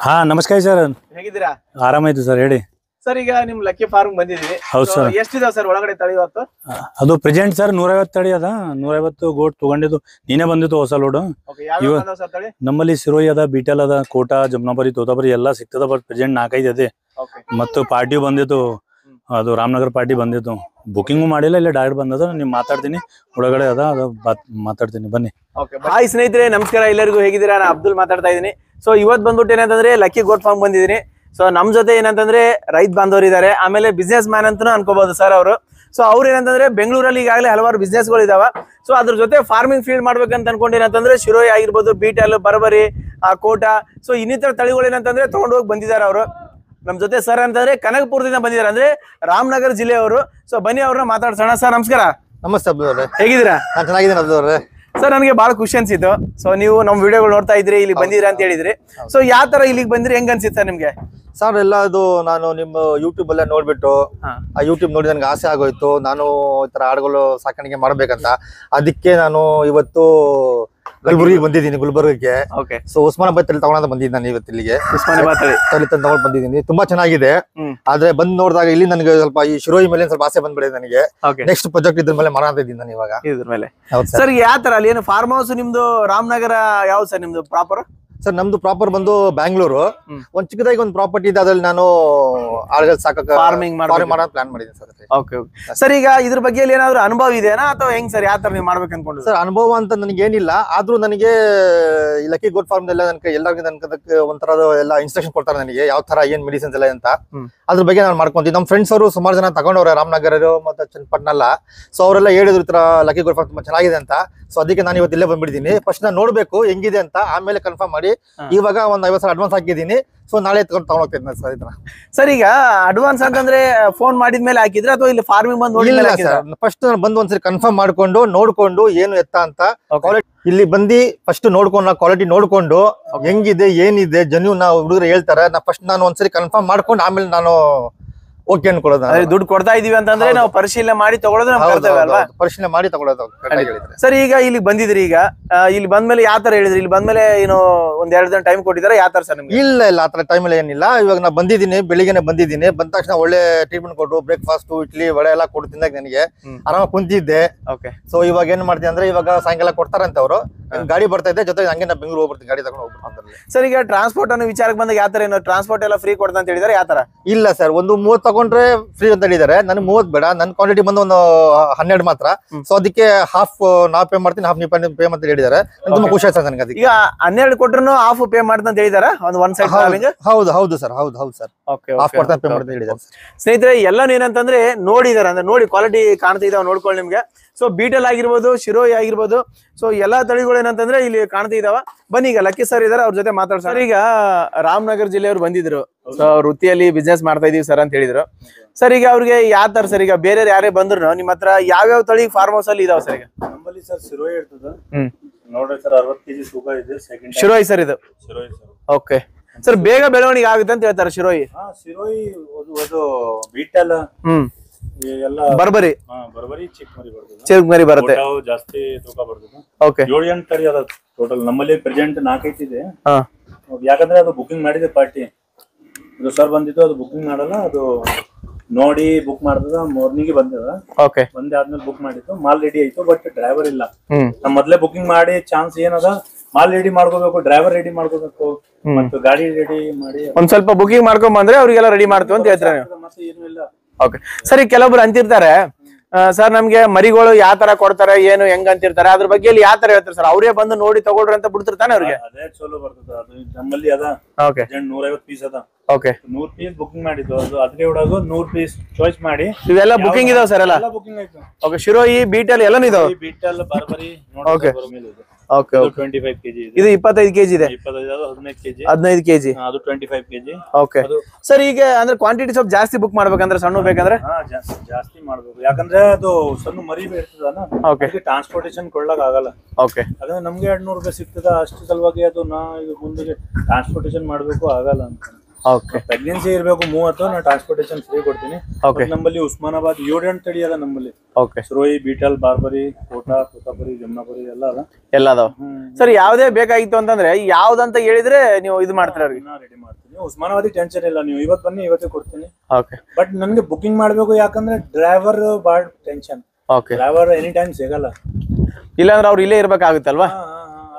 ಹಾ ನಮಸ್ಕಾರ ಸರ್. ಹೇಗಿದ್ದೀರಾ? ಆರಾಮಾಯ್ತು ಸರ್, ಹೇಳಿ ಸರ್. ಈಗ ನಿಮ್ ಲಕ್ಕಿ ಫಾರ್ಮ್ ಬಂದಿದೀವಿ. ಹೌದು ಸರ್. ಎಷ್ಟಿದಾವ ಸರ್ ಒಳಗಡೆ ತಳಿ ಇವತ್ತು? ಅದು ಪ್ರೆಸೆಂಟ್ ಸರ್ 150 ತಳಿ ಅದ. 150 ಗೋಟ್ ತಗೊಂಡಿದ್ದು ನೀನೇ ಬಂದಿತ್ತು ಹೊಸ ಲೋಡು. ನಮ್ಮಲ್ಲಿ ಸಿರೋಯಿ ಅದ, ಬೀಟಲ್ ಅದ, ಕೋಟಾ, ಜಮ್ನಾಪರಿ, ತೋತಾಪರಿ ಎಲ್ಲಾ ಸಿಗ್ತದ. ಬಟ್ ಪ್ರೆಸೆಂಟ್ 4-5 ಅದೇ. ಮತ್ತು ಪಾರ್ಟಿ ಬಂದಿತ್ತು, ಅದು ರಾಮನಗರ ಪಾರ್ಟಿ ಬಂದಿತ್ತು. ಬುಕಿಂಗು ಮಾಡಿಲ್ಲ, ಇಲ್ಲ ಡೈರೆಕ್ಟ್ ಬಂದದ. ನೀವು ಮಾತಾಡ್ತೀನಿ, ಒಳಗಡೆ ಅದ, ಅದು ಮಾತಾಡ್ತೀನಿ, ಬನ್ನಿ. ಹಾಯ್ ಸ್ನೇಹಿತರೆ, ನಮಸ್ಕಾರ ಎಲ್ಲರಿಗೂ. ಹೇಗಿದ್ದೀರಾ? ನಾನು ಅಬ್ದುಲ್ ಮಾತಾಡ್ತಾ ಇದೀನಿ. ಸೊ ಇವತ್ತು ಬಂದ್ಬಿಟ್ಟು ಏನಂತಂದ್ರೆ ಲಕ್ಕಿ ಗೋಟ್ ಫಾರ್ಮ್ ಬಂದಿದ್ದೀನಿ. ಸೊ ನಮ್ ಜೊತೆ ಏನಂತಂದ್ರೆ ರೈತ ಬಾಂಧವರು ಇದಾರೆ, ಆಮೇಲೆ ಬಿಸ್ನೆಸ್ ಮ್ಯಾನ್ ಅಂತಾನು ಅನ್ಕೋಬಹುದು ಸರ್ ಅವರು. ಸೊ ಅವ್ರು ಏನಂತಂದ್ರೆ ಬೆಂಗಳೂರಲ್ಲಿ ಈಗಾಗಲೇ ಹಲವಾರು ಬಿಸ್ನೆಸ್ ಗಳು ಇದಾವ. ಸೊ ಅದ್ರ ಜೊತೆ ಫಾರ್ಮಿಂಗ್ ಫೀಲ್ಡ್ ಮಾಡ್ಬೇಕಂತ ಅನ್ಕೊಂಡು ಏನಂತಂದ್ರೆ ಶಿರೋಯಿ ಆಗಿರ್ಬೋದು, ಬೀಟಲ್, ಬರಬರಿ, ಕೋಟಾ, ಸೊ ಇನ್ನಿತರ ತಳಿಗಳು ಏನಂತಂದ್ರೆ ತಗೊಂಡು ಹೋಗಿ ಬಂದಿದ್ದಾರೆ ಅವರು. ನಮ್ ಜೊತೆ ಸರ್ ಅಂತಂದ್ರೆ ಕನಕಪುರದಿಂದ ಬಂದಿದ್ದಾರೆ, ಅಂದ್ರೆ ರಾಮನಗರ ಜಿಲ್ಲೆಯವರು. ಸೊ ಬನ್ನಿ ಅವ್ರನ್ನ ಮಾತಾಡ್ಸೋಣ. ಸರ್ ನಮಸ್ಕಾರ. ನಮಸ್ತೆ ಅಬ್ದುಲ್ ಅವ್ರೆ, ಹೇಗಿದ್ದೀರಾ? ನಾನು ಚೆನ್ನಾಗಿದ್ದೀನಿ ಅಬ್ದುಲ್ ಅವ್ರೆ. ಸರ್ ನನಗೆ ಬಹಳ ಖುಷಿ ಅನ್ಸಿತ್ತು. ಸೊ ನೀವು ನಮ್ ವಿಡಿಯೋಗಳು ನೋಡ್ತಾ ಇದ್ರಿ, ಇಲ್ಲಿ ಬಂದಿದ್ರಿ ಅಂತ ಹೇಳಿದ್ರಿ. ಸೊ ಯಾವ ತರ ಇಲ್ಲಿಗೆ ಬಂದ್ರಿ, ಹೆಂಗ್ ಅನ್ಸಿತ್ತು ಸರ್ ನಿಮ್ಗೆ? ಸರ್ ಎಲ್ಲ ಅದು ನಾನು ನಿಮ್ಮ ಯೂಟ್ಯೂಬ್ ಅಲ್ಲೇ ನೋಡ್ಬಿಟ್ಟು ಆ ಯೂಟ್ಯೂಬ್ ನೋಡಿ ನನಗೆ ಆಸೆ ಆಗೋಯ್ತು, ನಾನು ಈ ತರ ಆಡುಗಳು ಸಾಕಾಣಿಕೆ ಮಾಡ್ಬೇಕಂತ. ಅದಕ್ಕೆ ನಾನು ಇವತ್ತು ಕಲಬುರಗಿಗೆ ಬಂದಿದ್ದೀನಿ, ಗುಲ್ಬರ್ಗಕ್ಕೆ. ಸೊ ಉಸ್ಮಾನಾಬಾದ್ ತಳಿ ತಗೊಳಂತ ಬಂದಿದ್ದೀನಿ ನಾನು ಇವತ್ತು ಇಲ್ಲಿಗೆ. ತಳಿ ತಗೊಂಡು ಬಂದಿದ್ದೀನಿ, ತುಂಬಾ ಚೆನ್ನಾಗಿದೆ. ಆದ್ರೆ ಬಂದ್ ನೋಡಿದಾಗ ಇಲ್ಲಿ ನನಗೆ ಸ್ವಲ್ಪ ಈ ಶಿರೋಯಿ ಮೇಲೆ ಸ್ವಲ್ಪ ಆಸೆ ಬಂದ್ಬಿಡಿದೆ ನನಗೆ. ನೆಕ್ಸ್ಟ್ ಪ್ರಾಜೆಕ್ಟ್ ಇದ್ರ ಮೇಲೆ ಮಾಡೋಣ ಇದ್ದೀನಿ ನಾನು ಇವಾಗ. ಇದ್ರ ಮೇಲೆ ಸರ್ ಯಾವ ತರ ಅಲ್ಲಿ ಏನು ಫಾರ್ಮ್ ಹೌಸ್ ನಿಮ್ದು ರಾಮನಗರ ಯಾವ್ದು ಸರ್ ನಿಮ್ದು ಪ್ರಾಪರ್? ಸರ್ ನಮ್ದು ಪ್ರಾಪರ್ ಬಂದು ಬ್ಯಾಂಗ್ಳೂರು. ಒಂದ್ ಚಿಕ್ಕದಾಗಿ ಒಂದು ಪ್ರಾಪರ್ಟಿ ಇದೆ, ಅದ್ರಲ್ಲಿ ನಾನು ಆಳುಗಳು ಸಾಕಕ್ಕೆ ಫಾರ್ಮಿಂಗ್ ಮಾಡೋ ಪ್ಲಾನ್ ಮಾಡಿದ್ದೀನಿ ಸರ್. ಓಕೆ ಸರ್, ಈಗ ಇದ್ರ ಬಗ್ಗೆ ಏನಾದ್ರು ಅನುಭವ ಇದೆಯಾ ಅಥವಾ ಹೆಂಗ್ ಸರ್, ಯಾವ ತರ ನೀವು ಮಾಡ್ಬೇಕು ಅನ್ಕೊಂಡು? ಸರ್ ಅನುಭವ ಅಂತ ನನಗೆ ಏನಿಲ್ಲ, ಆದ್ರೂ ನನಗೆ ಈ ಲಕ್ಕಿ ಗೋಟ್ ಫಾರ್ಮ್ ಎಲ್ಲ ನನಗೆ ಎಲ್ಲರಿಗೂ ನನಗೆ ಒಂಥರದ ಎಲ್ಲ ಇನ್ಸ್ಟ್ರಕ್ಷನ್ ಕೊಡ್ತಾರೆ ನನಗೆ, ಯಾವ ತರ ಏನ್ ಮೆಡಿಸಿನ್ಸ್ ಎಲ್ಲ ಅಂತ. ಅದ್ರ ಬಗ್ಗೆ ನಾನು ಮಾಡ್ಕೊಂತೀನಿ. ನಮ್ಮ ಫ್ರೆಂಡ್ಸ್ ಅವರು ಸುಮಾರು ಜನ ತಗೊಂಡವ್ರೆ, ರಾಮನಗರ ಮತ್ತೆ ಚನ್ನಪಟ್ಟಣ ಎಲ್ಲ. ಸೊ ಅವರೆಲ್ಲ ಹೇಳಿದ್ರು ಈ ತರ ಲಕ್ಕಿ ಗೋಟ್ ಫಾರ್ಮ್ ತುಂಬಾ ಚೆನ್ನಾಗಿದೆ ಅಂತ. ಸೊ ಅದಕ್ಕೆ ನಾನು ಇವತ್ತು ಇಲ್ಲೇ ಬಂದ್ಬಿಟ್ಟಿದ್ದೀನಿ. ಫಸ್ಟ್ ನಾನು ನೋಡ್ಬೇಕು ಹೆಂಗಿದೆ ಅಂತ, ಆಮೇಲೆ ಕನ್ಫರ್ಮ್ ಮಾಡಿ ಇವಾಗ ಒಂದ್ 50 ಸಾವಿರ ಅಡ್ವಾನ್ಸ್ ಹಾಕಿದ್ದೀನಿ. ಸೊ ನಾಳೆ ತಗೊಂಡೋಗ್ತೀನಿ ಸರ್ ಇದನ್ನ. ಸರ್ ಈಗ ಅಡ್ವಾನ್ಸ್ ಅಂತಂದ್ರೆ ಫೋನ್ ಮಾಡಿದ್ಮೇಲೆ ಹಾಕಿದ್ರೆ ಅಥವಾ ಇಲ್ಲಿ ಫಾರ್ಮಿಂಗ್ ಬಂದು ಫಸ್ಟ್ ನಾನು ಬಂದು ಒಂದ್ಸರಿ ಕನ್ಫರ್ಮ್ ಮಾಡ್ಕೊಂಡು ನೋಡ್ಕೊಂಡು ಏನು ಎತ್ತ ಅಂತ ಇಲ್ಲಿ ಬಂದು ಫಸ್ಟ್ ನೋಡ್ಕೊಂಡು ಕ್ವಾಲಿಟಿ ನೋಡ್ಕೊಂಡು ಹೆಂಗಿದೆ ಏನಿದೆ ಜನ್ಯೂ ನಾವು ಹುಡುಗರು ಹೇಳ್ತಾರೆ. ಫಸ್ಟ್ ನಾನು ಒಂದ್ಸರಿ ಕನ್ಫರ್ಮ್ ಮಾಡ್ಕೊಂಡು ಆಮೇಲೆ ನಾನು ಓಕೆ ಅನ್ಕೊಳ್ಳೋದು. ದುಡ್ಡು ಕೊಡ್ತಾ ಇದೀವಿ ಅಂತಂದ್ರೆ ನಾವು ಪರಿಶೀಲನೆ ಮಾಡಿ ತಗೊಳ್ಳೋದು ನಮ್ಮ ಕರ್ತವ್ಯ ಅಲ್ವಾ? ಪರಿಶೀಲನೆ ಮಾಡಿ ತಗೊಳ್ಳೋದು. ಸರ್ ಈಗ ಇಲ್ಲಿ ಬಂದಿದ್ರಿ, ಈಗ ಇಲ್ಲಿ ಬಂದ್ಮೇಲೆ ಯಾವ ತರ ಹೇಳಿದ್ರಿ? ಇಲ್ಲಿ ಬಂದ್ಮೇಲೆ ಏನು ಒಂದ್ 2 ದಿನ ಟೈಮ್ ಕೊಟ್ಟಿದ್ದಾರೆ, ಯಾವ ತರ ಸರ್ ನಿಮ್ಗೆ? ಇಲ್ಲ ಆತರ ಟೈಮ್ ಎಲ್ಲ ಏನಿಲ್ಲ. ಇವಾಗ ನಾ ಬಂದಿದ್ದೀನಿ, ಬೆಳಿಗ್ಗೆನೆ ಬಂದಿದ್ದೀನಿ. ಬಂದ ತಕ್ಷಣ ಒಳ್ಳೆ ಟ್ರೀಟ್ಮೆಂಟ್ ಕೊಟ್ಟು ಬ್ರೇಕ್ಫಾಸ್ಟ್, ಇಡ್ಲಿ, ವಡೆ ಎಲ್ಲ ಕೊಟ್ಟು ತಿಂದಾಗ ನನಗೆ ಆರಾಮಾಗಿ ಕುಂತಿದ್ದೆ. ಸೊ ಇವಾಗ ಏನ್ ಮಾಡ್ತೀನಿ ಅಂದ್ರೆ ಇವಾಗ ಸಾಯಂಕಾಲ ಕೊಡ್ತಾರಂತ ಅವರು. ಗಾಡಿ ಬರ್ತಾ ಇದೆ ಜೊತೆಗೆ, ಹಂಗೆ ನಾ ಬೆಂಗಳೂರು ಹೋಗ್ಬಿಡ್ತೀನಿ, ಗಾಡಿ ತಗೊಂಡು ಹೋಗ್ಬಿಡ್ತೀನಿ. ಸರ್ ಈಗ ಟ್ರಾನ್ಸ್ಪೋರ್ಟ್ ಅನ್ನೋ ವಿಚಾರಕ್ಕೆ ಬಂದಾಗ ಯಾವ ತರ, ಏನು ಟ್ರಾನ್ಸ್ಪೋರ್ಟ್ ಎಲ್ಲ ಫ್ರೀ ಕೊಡ್ತಾ ಅಂತ ಹೇಳಿದಾರೆ, ಯಾವ ತರ? ಇಲ್ಲ ಸರ್, ಒಂದು 30 ತಗೊಂಡ್ರೆ ಫ್ರೀ ಅಂತ ಹೇಳಿದಾರೆ. ನನ್ 30 ಬೇಡ, ನನ್ ಕ್ವಾಂಟಿಟಿ ಬಂದು ಒಂದು 12 ಮಾತ್ರ. ಸೊ ಅದಕ್ಕೆ ಹಾಫ್ ನಾ ಪೇ ಮಾಡ್ತೀನಿ, ಹಾಫ್ ನೀವು ಪೇ ಅಂತ ಹೇಳಿದಾರೆ. ತುಂಬಾ ಖುಷಿ ಆಯ್ತು ನನಗೆ. ಅದಕ್ಕೆ ಈಗ 12 ಕೊಟ್ರು ಹಾಫ್ ಪೇ ಮಾಡ್ತಾ ಅಂತ ಹೇಳಿದಾರೆ, ಒಂದ್ ಸೈಡ್ ಟ್ರಾವೆಲಿಂಗ್. ಹೌದು ಸರ್, ಹೌದು ಸರ್. ಹಾಫ್ ಕೊಡ್ತಾ ಪೇ ಮಾಡ್ತಾ ಹೇಳಿದಾರೆ. ಸ್ನೇಹಿತರೆ ಎಲ್ಲಾನು ಏನಂತಂದ್ರೆ ನೋಡಿದಾರೆ, ಅಂದ್ರೆ ನೋಡಿ ಕ್ವಾಲಿಟಿ ಕಾಣ್ತಾ ಇದಾವ ನೋಡ್ಕೊಳ್ಳಿ ನಿಮ್ಗೆ. ಸೊ ಬೀಟಲ್ ಆಗಿರ್ಬೋದು, ಶಿರೋಯಿ ಆಗಿರ್ಬೋದು, ಸೊ ಎಲ್ಲಾ ತಳಿಗಳು ಏನಂತಂದ್ರೆ ಇಲ್ಲಿ ಕಾಣ್ತಾ ಇದಾವ. ಬನ್ನಿ ಈಗ ಲಕ್ಕಿ ಸರ್ ಇದಾರೆ, ಅವ್ರ ಜೊತೆ ಮಾತಾಡ್ತಾರೆ. ಈಗ ರಾಮನಗರ ಜಿಲ್ಲೆಯವರು ಬಂದಿದ್ರು, ಸೊ ವೃತ್ತಿಯಲ್ಲಿ ಬಿಸ್ನೆಸ್ ಮಾಡ್ತಾ ಇದೀವಿ ಸರ್ ಅಂತ ಹೇಳಿದ್ರು. ಸರ್ ಈಗ ಅವ್ರಿಗೆ ಯಾವ ತರ ಸರ್, ಈಗ ಬೇರೆ ಯಾರೇ ಬಂದ್ರು ನಿಮ್ಮ ಹತ್ರ ಯಾವ್ಯಾವ ತಳಿ ಫಾರ್ಮ್ ಹೌಸ್ ಅಲ್ಲಿ ಇದಾವ ಸರ್? ಈಗ ನಮ್ಮಲ್ಲಿ ಸರ್ ಶಿರೋಯಿ ಇರ್ತದ ನೋಡ್ರಿ ಸರ್, 60 kg ತೂಕ ಇದೆ. ಶಿರೋಯಿ ಸರ್ ಇದು? ಶಿರೋಯಿ ಸರ್. ಓಕೆ ಸರ್, ಬೇಗ ಬೆಳವಣಿಗೆ ಆಗುತ್ತೆ ಅಂತ ಹೇಳ್ತಾರೆ ಶಿರೋಯಿ. ಶಿರೋಯಿ ಅದು ಬೀಟಲ್ ಬರ್ಬರಿ ಚಿಕ್ಕ ಮರಿ ಬರುತ್ತೆ, ಜಾಸ್ತಿ ತೂಕ ಬರ್ತದೆ. ಓಕೆ 7-8 ತಳಿ ಅದ ಟೋಟಲ್. ನಮ್ಮಲ್ಲಿ ಪ್ರೆಸೆಂಟ್ 4-5 ಇದೆ. ಯಾಕಂದ್ರೆ ಅದು ಬುಕಿಂಗ್ ಮಾಡಿದೆ ಪಾರ್ಟಿ, ಅದು ಸರ್ ಬಂದಿದ್ದು, ಅದು ಬುಕಿಂಗ್ ಮಾಡಲ್ಲ, ಅದು ನೋಡಿ ಬುಕ್ ಮಾಡ್ತದ. ಮಾರ್ನಿಂಗ್ ಬಂದದ, ಬಂದೆ ಆದ್ಮೇಲೆ ಬುಕ್ ಮಾಡಿದ್ದು. ಮಾಲ್ ರೆಡಿ ಆಯ್ತು, ಬಟ್ ಡ್ರೈವರ್ ಇಲ್ಲ. ನಮ್ ಮೊದ್ಲೇ ಬುಕಿಂಗ್ ಮಾಡಿ ಚಾನ್ಸ್ ಏನದ, ಮಾಲ್ ರೆಡಿ ಮಾಡ್ಕೋಬೇಕು, ಡ್ರೈವರ್ ರೆಡಿ ಮಾಡ್ಕೋಬೇಕು, ಮತ್ತು ಗಾಡಿ ರೆಡಿ ಮಾಡಿ ಒಂದ್ ಸ್ವಲ್ಪ ಬುಕಿಂಗ್ ಮಾಡ್ಕೊಂಡ್ ಬಂದ್ರೆ ಅವ್ರಿಗೆಲ್ಲ ರೆಡಿ ಮಾಡ್ತೀವಿ ಅಂತ ಹೇಳ್ತಾರೆ. ಮತ್ತೆ ಏನು ಇಲ್ಲ. ಓಕೆ ಸರಿ, ಕೆಲವೊಬ್ರು ಅಂತಿರ್ತಾರೆ ಸರ್ ನಮ್ಗೆ ಮರಿಗಳು ಯಾವ ತರ ಕೊಡ್ತಾರೆ, ಏನು ಹೆಂಗ್ ಅಂತಿರ್ತಾರೆ, ಅದ್ರ ಬಗ್ಗೆ ಇಲ್ಲಿ ಯಾವ ತರ ಹೇಳ್ತಾರೆ ಸರ್? ಅವರೇ ಬಂದು ನೋಡಿ ತಗೊಳ್ರಿ ಅಂತ ಬಿಡ್ತಿರ್ತಾನೆ ಅವ್ರಿಗೆ? ಅದೇ ಚಲೋ ಬರ್ತದ. ಅದು ನಮ್ಮಲ್ಲಿ ಅದ 150 ಪೀಸ್ ಅದ. 100 ಪೀಸ್ ಬುಕಿಂಗ್ ಮಾಡಿದ್ದು, ಅದು ಅದಕ್ಕೆ ಹುಡುಗ 100 ಪೀಸ್ ಚಾಯ್ಸ್ ಮಾಡಿ ಇವೆಲ್ಲ ಬುಕಿಂಗ್ ಇದಾವ ಸರ್? ಎಲ್ಲ ಬುಕಿಂಗ್ ಆಯ್ತು. ಓಕೆ, ಶಿರೋಯಿ, ಬೀಟಲ್ ಎಲ್ಲಾನು ಇದಾವ? ಬೀಟಲ್, ಬರ್ಬರಿ. ಓಕೆ ಓಕೆ, 25 kg ಇದು 25 kg ಇದೆ. 15 kg, ಅದು 25 kg. ಓಕೆ ಸರ್, ಈಗ ಅಂದ್ರೆ ಕ್ವಾಂಟಿಟಿ ಸ್ವಲ್ಪ ಜಾಸ್ತಿ ಬುಕ್ ಮಾಡ್ಬೇಕಂದ್ರೆ, ಸಣ್ಣ ಬೇಕಂದ್ರೆ ಜಾಸ್ತಿ ಮಾಡ್ಬೇಕು. ಯಾಕಂದ್ರೆ ಅದು ಸಣ್ಣ ಮರಿ ಇರ್ತದಲ್ಲ, ಟ್ರಾನ್ಸ್ಪೋರ್ಟೇಷನ್ ಕೊಡ್ಲಕ್ ಆಗಲ್ಲ. ಓಕೆ, ಅದೇ ನಮ್ಗೆ 200 ರೂಪಾಯಿ ಸಿಗ್ತದ, ಅಷ್ಟು ಸಲುವಾಗಿ ಅದು ನಾ ಈಗ ಮುಂದೆ ಟ್ರಾನ್ಸ್ಪೋರ್ಟೇಷನ್ ಮಾಡ್ಬೇಕು ಆಗಲ್ಲ ಅಂತ. ಓಕೆ ಪ್ರೆಗ್ನೆನ್ಸಿ ಇರಬೇಕು 30 ನಾ ಟ್ರಾನ್ಸ್ಪೋರ್ಟೇಷನ್ ಫ್ರೀ ಕೊಡ್ತೀನಿ. ಓಕೆ ನಮ್ಮಲ್ಲಿ ಉಸ್ಮಾನಾಬಾದ್ 7 ತಳಿ ಅದ ನಮ್ಮಲ್ಲಿ. ಓಕೆ ಸುರೋಯಿ, ಬೀಟಲ್, ಬಾರ್ಬರಿ, ಕೋಟಾ, ತೋತಾಪುರಿ, ಜಮ್ನಾಪುರಿ ಎಲ್ಲ ಅದ. ಎಲ್ಲ ಅದಾವ ಸರ್. ಯಾವ್ದೇ ಬೇಕಾಗಿತ್ತು ಅಂತಂದ್ರೆ ಯಾವ್ದಂತ ಹೇಳಿದ್ರೆ ನೀವು ಇದು ಮಾಡ್ತೀರಾ ಅವ್ರಿಗೆ? ರೆಡಿ ಮಾಡ್ತೀನಿ. ಉಸ್ಮಾನಾಬಾದಿ ಟೆನ್ಷನ್ ಇಲ್ಲ, ನೀವು ಇವತ್ತು ಬನ್ನಿ ಇವತ್ತೇ ಕೊಡ್ತೀನಿ. ಓಕೆ ಬಟ್ ನನ್ಗೆ ಬುಕಿಂಗ್ ಮಾಡ್ಬೇಕು, ಯಾಕಂದ್ರೆ ಡ್ರೈವರ್ ಬಾಳ tension. Okay driver any time ಸಿಗಲ್ಲ. ಇಲ್ಲಾಂದ್ರೆ ಅವ್ರು ಇಲ್ಲೇ ಇರ್ಬೇಕಾಗುತ್ತಲ್ವಾ?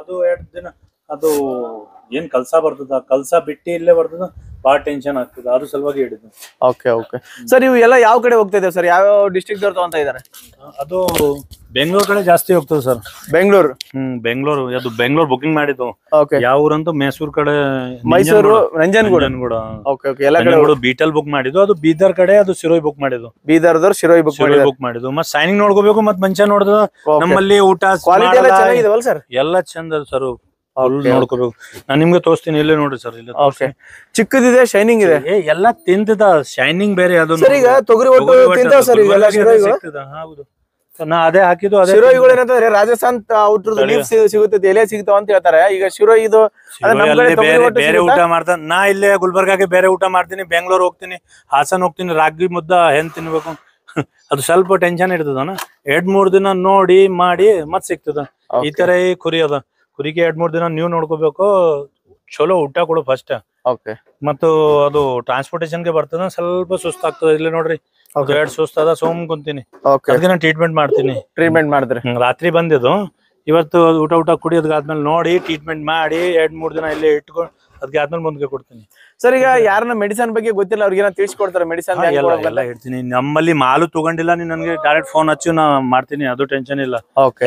ಅದು 2 ದಿನ ಅದು ಏನ್ ಕಲ್ಸಾ ಬರ್ತದ, ಕಲ್ಸಾ ಬಿಟ್ಟು ಇಲ್ಲೇ ಬರ್ತದ, ಬಾಳ ಟೆನ್ಷನ್ ಆಗ್ತದ. ಅದು ಸಲುವಾಗಿ ಹೇಳಿದ್ದು. Okay okay sir. ಇವು ಎಲ್ಲ ಯಾವ ಕಡೆ ಹೋಗ್ತಾ ಇದಾವೆ ಸರ್? ಯಾವ ಡಿಸ್ಟ್ರಿಕ್ಟ್ ದವ್ರು ತಗೊಂತ ಇದಾರೆ? ಅದು ಬೆಂಗಳೂರು ಕಡೆ ಜಾಸ್ತಿ ಹೋಗ್ತದೆ ಸರ್. ಬೆಂಗಳೂರು? ಬೆಂಗಳೂರು. ಅದು ಬೆಂಗಳೂರು ಬುಕಿಂಗ್ ಮಾಡಿದ್ದು. ಓಕೆ. ಯಾವ ಊರಂತೂ ಮೈಸೂರು ಕಡೆ, ಮೈಸೂರು, ನಂಜನಗೂಡ. Okay okay. ಎಲ್ಲ ಕಡೆ ಬೀಟಲ್ ಬುಕ್ ಮಾಡಿದ್ದು. ಅದು ಬೀದರ್ ಕಡೆ, ಅದು ಸಿರೋಯ್ ಬುಕ್ ಮಾಡಿದ್ದು. ಬೀದರ್ದವ್ರು ಶಿರೋಯಿ ಬುಕ್ ಮಾಡಿದ್ದು. ಮತ್ ಸೈನಿಂಗ್ ನೋಡ್ಕೋಬೇಕು, ಮತ್ ಮಂಚ ನೋಡಿದ ನಮ್ಮಲ್ಲಿ ಊಟ ಕ್ವಾಲಿಟಿ ಎಲ್ಲ ಚೆನ್ನಾಗಿದಾವಲ್ಲ ಸರ್? ಎಲ್ಲ ಚಂದ ಸರ್, ನೋಡ್ಕೋಬೇಕು. ನಾನ್ ನಿಮ್ಗೆ ತೋರಿಸ್ತೀನಿ, ಇಲ್ಲೇ ನೋಡ್ರಿ ಸರ್. ಇಲ್ಲ ಚಿಕ್ಕದಿದೆ, ಶೈನಿಂಗ್ ಇದೆ, ಎಲ್ಲ ತಿಂತದ. ಶೈನಿಂಗ್ ಬೇರೆ. ಅದು ಸರ್ ಈಗ ತೊಗರಿ ಒಟ್ಟು ತಿಂತಾವ ಸರ್ ಇವೆಲ್ಲ ಶಿರೋಯಿಗಳು? ಹೌದು, ನಾ ಅದೇ ಹಾಕಿದ್ದು. ಅದೇ ಶಿರೋಯಿಗಳು ಏನಂತಂದ್ರೆ ರಾಜಸ್ಥಾನ್ ಅವ್ರದ್ದು ಲೀಫ್ ಸಿಗುತ್ತೆ, ಎಲೆ ಸಿಗ್ತಾವ ಅಂತ ಹೇಳ್ತಾರೆ. ಈಗ ಶಿರೋಯಿ ಇದು ಬೇರೆ ಊಟ ಮಾಡ್ತಾನೆ. ನಾ ಇಲ್ಲೇ ಗುಲ್ಬರ್ಗಾಗೆ ಬೇರೆ ಊಟ ಮಾಡ್ತೀನಿ, ಬೆಂಗಳೂರು ಹೋಗ್ತೀನಿ, ಹಾಸನ್ ಹೋಗ್ತೀನಿ, ರಾಗಿ ಮುದ್ದ ಹೆಂಗ್ ತಿನ್ಬೇಕು ಅದು ಸ್ವಲ್ಪ ಟೆನ್ಷನ್ ಇರ್ತದನ. 2-3 ದಿನ ನೋಡಿ ಮಾಡಿ ಮತ್ ಸಿಗ್ತದ. ಈ ತರ ಕುರಿ ಅದ. ಕುರಿಗೆ 2-3 ದಿನ ನೀವು ನೋಡ್ಕೋಬೇಕು. ಚಲೋ ಊಟ ಕೊಡು ಫಸ್ಟ್. ಓಕೆ. ಮತ್ತು ಅದು ಟ್ರಾನ್ಸ್ಪೋರ್ಟೇಷನ್ಗೆ ಬರ್ತದ, ಸ್ವಲ್ಪ ಸುಸ್ತಾಗ್ತದ. ಇಲ್ಲಿ ನೋಡ್ರಿ, 2 ಸುಸ್ತದ, ಸೋಮ್ ಕುಂತೀನಿ. ಅದಕ್ಕೆ ನಾನು ಟ್ರೀಟ್ಮೆಂಟ್ ಮಾಡ್ತೀನಿ. ಟ್ರೀಟ್ಮೆಂಟ್ ಮಾಡಿದ್ರೆ ರಾತ್ರಿ ಬಂದಿದ್ದು, ಇವತ್ತು ಊಟ ಕುಡಿಯೋದಾದ್ಮೇಲೆ ನೋಡಿ ಟ್ರೀಟ್ಮೆಂಟ್ ಮಾಡಿ 2-3 ದಿನ ಇಲ್ಲೇ ಇಟ್ಕೊಂಡು ಅದಕ್ಕೆ ಆದ್ಮೇಲೆ ಮುಂದೆ ಕೊಡ್ತೀನಿ. ಸರ್ ಈಗ ಯಾರನ್ನ ಮೆಡಿಸನ್ ಬಗ್ಗೆ ಗೊತ್ತಿಲ್ಲ ಅವ್ರಿಗೆ ತಿಳಿಸ್ಕೊಡ್ತಾರೆ? ಮೆಡಿಸನ್ ಎಲ್ಲ ಹೇಳ್ತೀನಿ. ನಮ್ಮಲ್ಲಿ ಮಾಲು ತಗೊಂಡಿಲ್ಲ, ನೀನ್ ನನ್ಗೆ ಡೈರೆಕ್ಟ್ ಫೋನ್ ಹಚ್ಚಿ ನಾ ಮಾಡ್ತೀನಿ, ಅದು ಟೆನ್ಷನ್ ಇಲ್ಲ.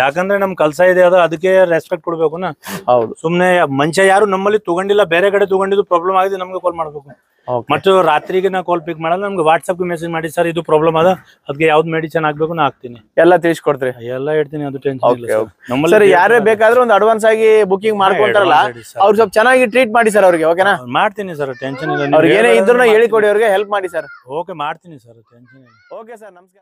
ಯಾಕಂದ್ರೆ ನಮ್ ಕೆಲ್ಸ ಇದೆ, ಅದು ಅದಕ್ಕೆ ರೆಸ್ಪೆಕ್ಟ್ ಕೊಡ್ಬೇಕು ನಾ. ಹೌದು. ಸುಮ್ನೆ ಮನುಷ್ಯ ಯಾರು ನಮ್ಮಲ್ಲಿ ತಗೊಂಡಿಲ್ಲ, ಬೇರೆ ಕಡೆ ತಗೊಂಡಿದ್ದು ಪ್ರಾಬ್ಲಮ್ ಆಗಿದೆ, ನಮ್ಗೆ ಕಾಲ್ ಮಾಡ್ಬೇಕು. ಮತ್ತು ರಾತ್ರಿಗೆ ನಾ ಕಾಲ್ ಪಿಕ್ ಮಾಡಲ್ಲ, ನಮ್ಗೆ ವಾಟ್ಸ್ಆಪ್ ಮೆಸೇಜ್ ಮಾಡಿ, ಸರ್ ಇದು ಪ್ರಾಬ್ಲಮ್ ಅದ, ಅದಕ್ಕೆ ಯಾವ್ದು ಮೆಡಿಸನ್ ಹಾಕ್ಬೇಕು ನಾ ಹಾಕ್ತೀನಿ. ಎಲ್ಲ ತಿಳಿಸ್ಕೊಡ್ತೀರಿ? ಎಲ್ಲ ಹೇಳ್ತೀನಿ, ಅದು ಟೆನ್ಷನ್ ಇಲ್ಲ. ಸರ್ ಯಾರೇ ಬೇಕಾದ್ರೂ ಒಂದು ಅಡ್ವಾನ್ಸ್ ಆಗಿ ಬುಕಿಂಗ್ ಮಾಡ್ಕೊಂತಾರಲ್ಲ, ಅವ್ರು ಸ್ವಲ್ಪ ಚೆನ್ನಾಗಿ ಟ್ರೀಟ್ ಮಾಡಿ ಸರ್ ಅವ್ರಿಗೆ. ಓಕೆನಾ? ಮಾಡ್ತೀನಿ ಸರ್, ಟೆನ್ಷನ್ ಇಲ್ಲ. ಅವ್ರಿಗೆ ಏನೇ ಇದ್ರು ಹೇಳಿಕೊಡಿ, ಅವ್ರಿಗೆ ಹೆಲ್ಪ್ ಮಾಡಿ ಸರ್. ಓಕೆ, ಮಾಡ್ತೀನಿ ಸರ್, ಟೆನ್ಷನ್ ಇಲ್ಲ. ಓಕೆ ಸರ್, ನಮಸ್ಕಾರ.